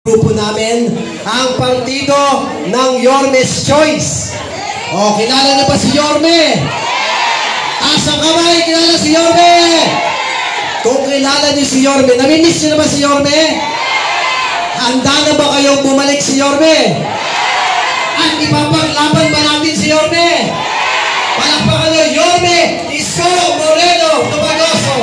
Grupo namin, ang partido ng Yorme's Choice. O, kilala na ba si Yorme? Asang kamay, kilala si Yorme? Kung kilala niyo si Yorme, namimiss niyo na ba si Yorme? Handa na ba kayong bumalik si Yorme? At ipapaglaban ba natin si Yorme? Palakpakan niyo, Yorme Isko Moreno Tumagoso.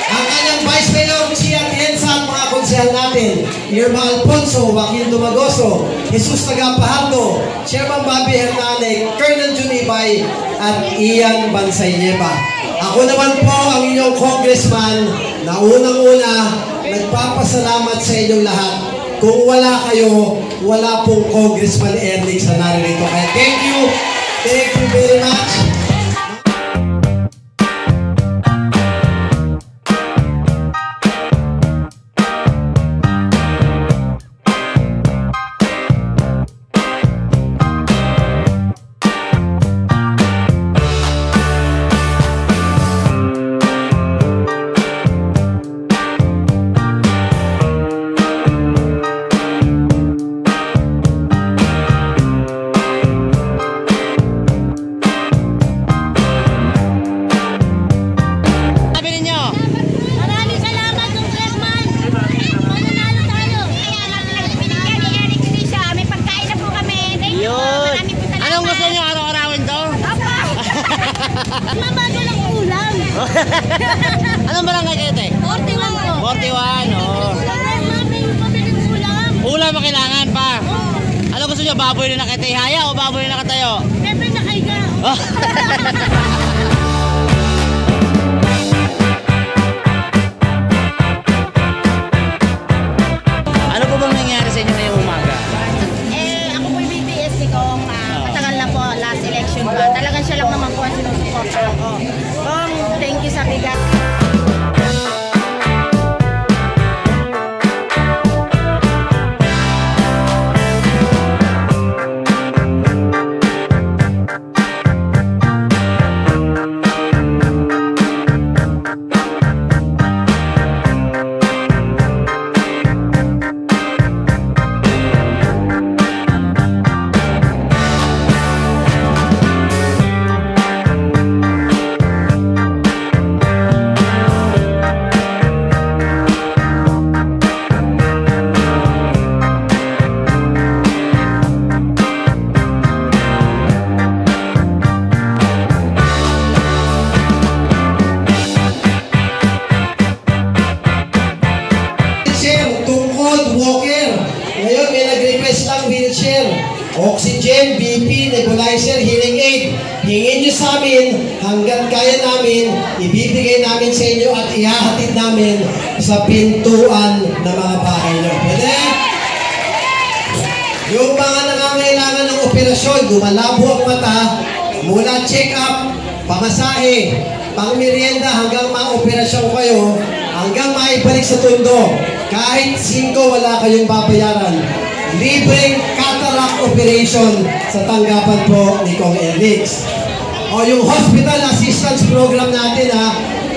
Ang kanyang Vice Mayor, si Atienza at mga konsehal natin, Irma Alfonso, Joaquin Tumagoso, Jesus Tagapahardo, Chairman Bobby Hernane, Colonel Junibay, at Ian Bansayeba. Ako naman po ang inyong congressman na unang-una nagpapasalamat sa inyong lahat. Kung wala kayo, wala pong Congressman Ernix na naririto. Kaya thank you very much. Mabago lang ulam. Anong barangay kayo, te? 41 po. 41, oo. Mabiling ulam. Ulam ang kailangan pa. Ano gusto nyo? Baboy na nakatihaya o baboy na nakatayo? Siyempre nakaiga. Ano po bang nangyari sa inyo ngayong umaga? Ako po'y BBS kong matagal na po, last election pa. Talagang siya lang naman po ang sinusuporta ako. Thank you sa bigat. Oxygen, BP, nebulizer, hearing aid. Hingin nyo sa amin, hanggang kaya namin, ibibigay namin sa inyo at ihahatid namin sa pintuan ng mga bahay nyo. Pwede? Yung mga nangangailangan ng operasyon, gumalabo ang mata, mula check-up, pamasahe, pang-merienda hanggang ma-operasyon kayo, hanggang maibalik sa tundo. Kahit 5 wala kayong babayaran. Libreng cataract operation sa tanggapan po ni Kong Ernix. O yung hospital assistance program natin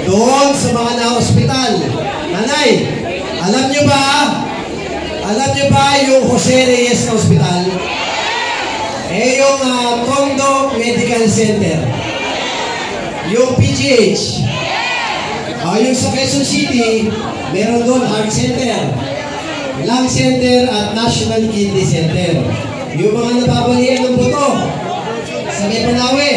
doon sa mga na-hospital. Nanay, alam nyo ba yung Jose Reyes Hospital? Yung Tondo Medical Center. Yung PGH. Yung sa Quezon City, meron doon Heart Center, Lung Center at National Kidney Center. Yung mga nababalian ng buto sa may Panawe,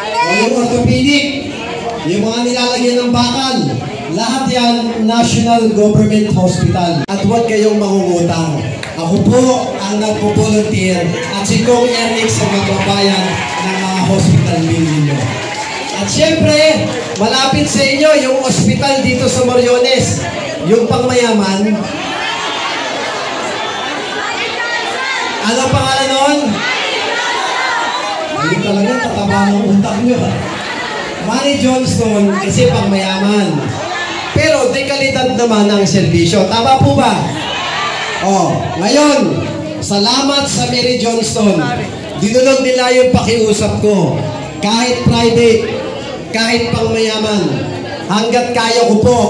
o yung orthopedic, yung mga nilalagyan ng bakal, lahat yan National Government Hospital. At huwag kayong mangungutang. Ako po ang nagpo-volunteer at si Kong Ernix ang magbabayan ng mga hospital bill ninyo. At syempre, malapit sa inyo yung hospital dito sa Moriones, yung pangmayaman. Ano pangalan nun? Hindi talaga, tataba ng utak nyo. Manny Johnston, kasi pang mayaman. Pero de kalidad naman ang serbisyo. Tama po ba? Ngayon, salamat sa Mary Johnston. Dinunod nila yung pakiusap ko. Kahit private, kahit pang mayaman, hanggat kaya ko po,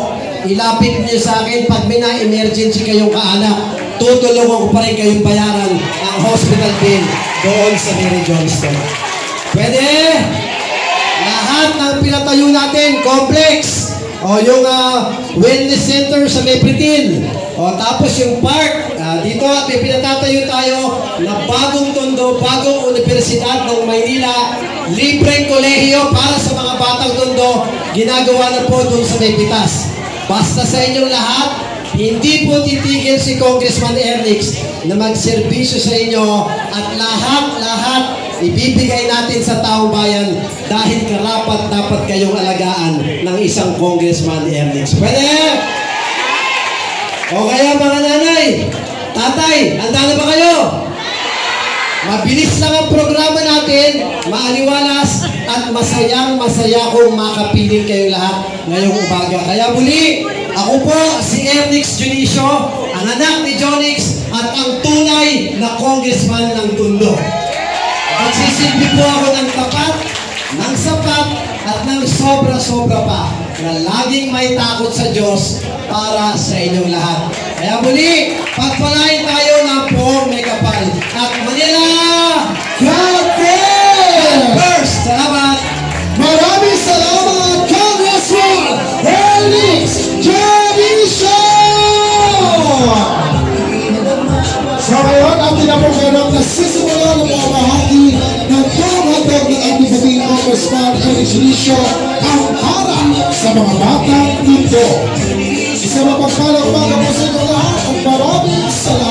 ilapit niyo sa akin pag may na-emergency kayong kaanak. tutulungan ko pa rin kayong bayaran ang hospital bill doon sa Mary Johnston. Pwede? Lahat ng pinatayo natin, complex, o yung wellness center sa Mepritil, o tapos yung park, dito at may pinatatayo tayo na bagong tondo, bagong universidad ng Maynila, libreng kolehiyo para sa mga batang tondo, ginagawa na po doon sa Mepitas. Basta sa inyong lahat, hindi po titigil si Congressman Ernix na magserbisyo sa inyo at lahat ibibigay natin sa taong bayan dahil karapat dapat kayong alagaan ng isang Congressman Ernix. Pwede? O kaya mga nanay, tatay, handa na ba kayo? Mabilis lang ang programa natin, maaliwalas at masaya kong makapiling kayo lahat ngayong umaga. Kaya muli, ako po si Ernix Junicio, ang anak ni Jonix at ang tunay na congressman ng Tondo. Magsisilbi po ako ng tapat, ng sapat at ng sobra-sobra pa na laging may takot sa Diyos para sa inyong lahat. Kaya muli, pagpalain tayo ng poong may kapal. At Manila, God first! Salamat! Maraming salamat, Congressman Ernix Junicio! So ngayon, atin na po ganap na sisimulan ng mga bahagi ng panghatag ng ating bating Congressman Ernix Junicio ang harap sa mga batang ito. Isa mapagpalang umaga po sa inyo lahat at maraming salamat.